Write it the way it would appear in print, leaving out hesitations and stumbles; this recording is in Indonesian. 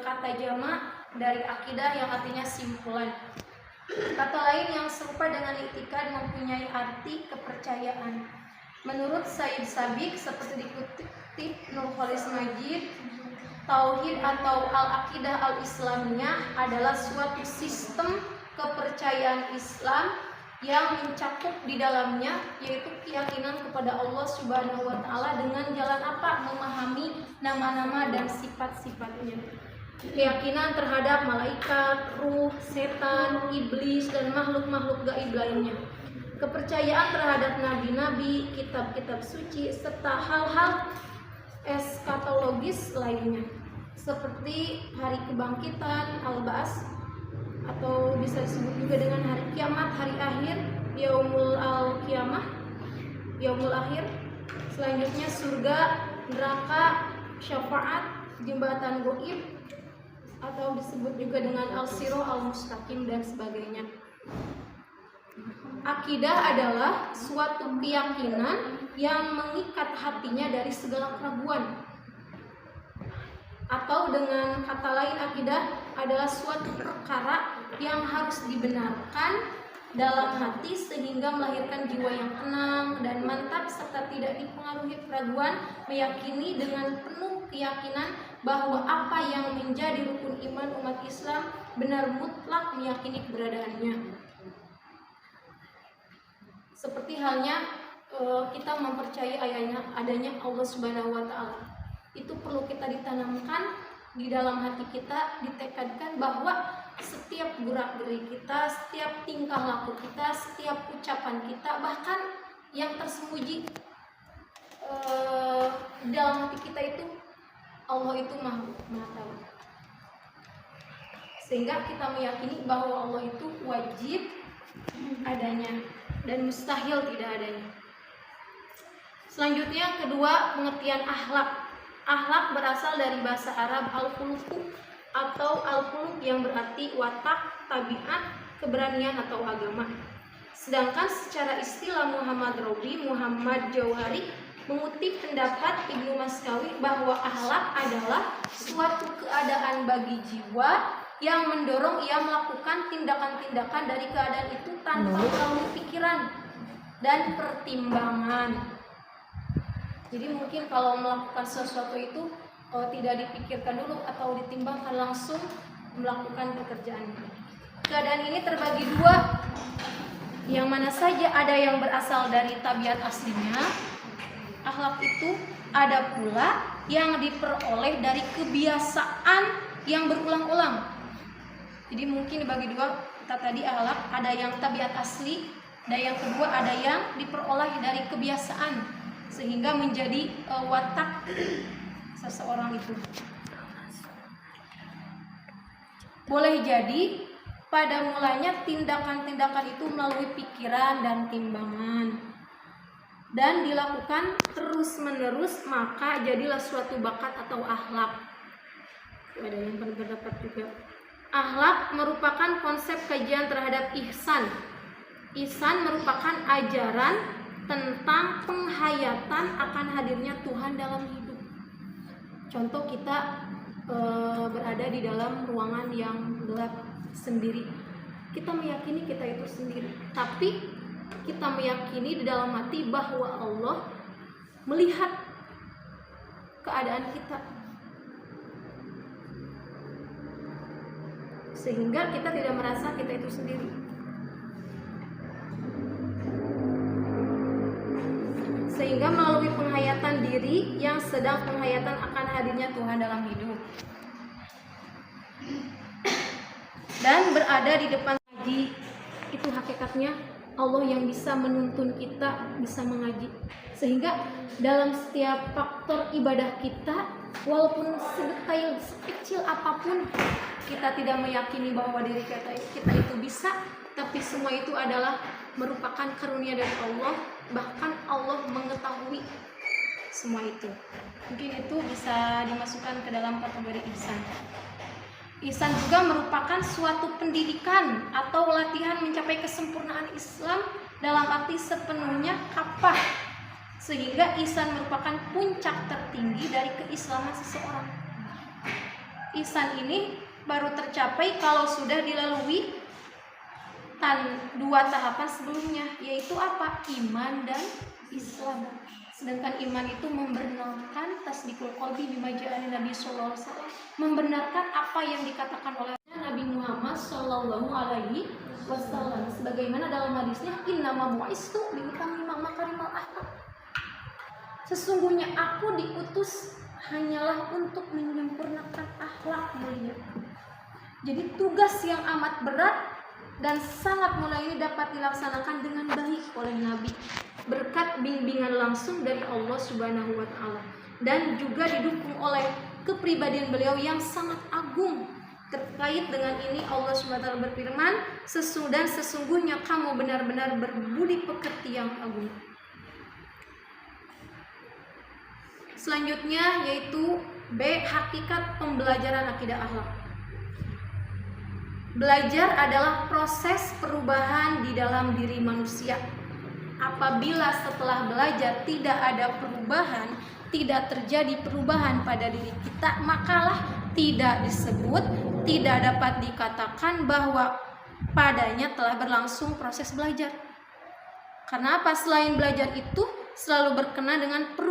kata jamak dari akidah yang artinya simpulan. Kata lain yang serupa dengan i'tikad mempunyai arti kepercayaan. Menurut Said Sabiq seperti dikutip Nur Khalis Majid, tauhid atau al-aqidah al-islamiyah adalah suatu sistem kepercayaan Islam yang mencakup di dalamnya yaitu keyakinan kepada Allah Subhanahu wa taala dengan jalan apa? Memahami nama-nama dan sifat-sifatnya. Keyakinan terhadap malaikat, ruh, setan, iblis dan makhluk-makhluk gaib lainnya. Kepercayaan terhadap nabi-nabi, kitab-kitab suci serta hal-hal eskatologis lainnya seperti hari kebangkitan, al-ba'ats, atau bisa disebut juga dengan hari kiamat, hari akhir, yaumul al-qiyamah, yaumul akhir. Selanjutnya surga, neraka, syafaat, jembatan gaib, atau disebut juga dengan al-sirah al-mustaqim dan sebagainya. Akidah adalah suatu keyakinan yang mengikat hatinya dari segala keraguan. Atau dengan kata lain, akidah adalah suatu perkara yang harus dibenarkan dalam hati sehingga melahirkan jiwa yang tenang dan mantap serta tidak dipengaruhi keraguan, meyakini dengan penuh keyakinan bahwa apa yang menjadi rukun iman umat Islam benar mutlak meyakini keberadaannya. Seperti halnya kita mempercayai adanya Allah Subhanahu wa taala. Itu perlu kita ditanamkan di dalam hati kita, ditekadkan bahwa setiap gerak-gerik kita, setiap tingkah laku kita, setiap ucapan kita, bahkan yang tersembunyi di dalam hati kita itu Allah itu Maha tahu. Sehingga kita meyakini bahwa Allah itu wajib adanya dan mustahil tidak adanya. Selanjutnya kedua, pengertian akhlak. Akhlak berasal dari bahasa Arab al-khuluq atau al-khuluq yang berarti watak, tabiat, keberanian atau agama. Sedangkan secara istilah Muhammad Jauhari mengutip pendapat Ibnu Maskawi bahwa akhlak adalah suatu keadaan bagi jiwa yang mendorong ia melakukan tindakan-tindakan dari keadaan itu tanpa melalui pikiran dan pertimbangan. Jadi mungkin kalau melakukan sesuatu itu tidak dipikirkan dulu atau ditimbangkan, langsung melakukan pekerjaan itu. Keadaan ini terbagi dua, yang mana saja ada yang berasal dari tabiat aslinya. Akhlak itu ada pula yang diperoleh dari kebiasaan yang berulang-ulang. Jadi mungkin dibagi dua, kita tadi akhlak ada yang tabiat asli, dan yang kedua ada yang diperoleh dari kebiasaan sehingga menjadi watak seseorang itu. Boleh jadi pada mulanya tindakan-tindakan itu melalui pikiran dan timbangan dan dilakukan terus-menerus, maka jadilah suatu bakat atau akhlak. Ada yang berpendapat juga akhlak merupakan konsep kajian terhadap ihsan. Ihsan merupakan ajaran tentang penghayatan akan hadirnya Tuhan dalam hidup. Contoh, kita berada di dalam ruangan yang gelap sendiri. Kita meyakini kita itu sendiri, tapi kita meyakini di dalam hati bahwa Allah melihat keadaan kita, sehingga kita tidak merasa kita itu sendiri. Sehingga melalui penghayatan diri yang sedang penghayatan akan hadirnya Tuhan dalam hidup dan berada di depan ngaji, itu hakikatnya Allah yang bisa menuntun kita bisa mengaji. Sehingga dalam setiap faktor ibadah kita, walaupun sedetail sekecil apapun, kita tidak meyakini bahwa diri kita itu bisa, tapi semua itu adalah merupakan karunia dari Allah. Bahkan Allah mengetahui semua itu. Mungkin itu bisa dimasukkan ke dalam kategori ihsan. Ihsan juga merupakan suatu pendidikan atau latihan mencapai kesempurnaan Islam dalam arti sepenuhnya kafah, sehingga ihsan merupakan puncak tertinggi dari keislaman seseorang. ihsan ini baru tercapai kalau sudah dilalui dua tahapan sebelumnya, yaitu apa? Iman dan Islam. Sedangkan iman itu membenarkan tasdikul qalbi bima ja'ani Nabi sallallahu alaihi wasallam, membenarkan apa yang dikatakan oleh Nabi Muhammad sallallahu alaihi wasallam, sebagaimana dalam hadisnya innama bu'istu liutammima makarimal akhlaq. Sesungguhnya aku diutus hanyalah untuk menyempurnakan akhlak mulia. Jadi tugas yang amat berat dan sangat mulia ini dapat dilaksanakan dengan baik oleh Nabi berkat bimbingan langsung dari Allah Subhanahu wa taala, dan juga didukung oleh kepribadian beliau yang sangat agung. Terkait dengan ini Allah Subhanahu wa taala berfirman, sesungguhnya kamu benar-benar berbudi pekerti yang agung. Selanjutnya yaitu B. Hakikat pembelajaran akidah akhlak. Belajar adalah proses perubahan di dalam diri manusia. Apabila setelah belajar tidak ada perubahan, tidak terjadi perubahan pada diri kita, makalah tidak dapat dikatakan bahwa padanya telah berlangsung proses belajar. Karena apa? Selain belajar itu selalu berkenaan dengan perubahan.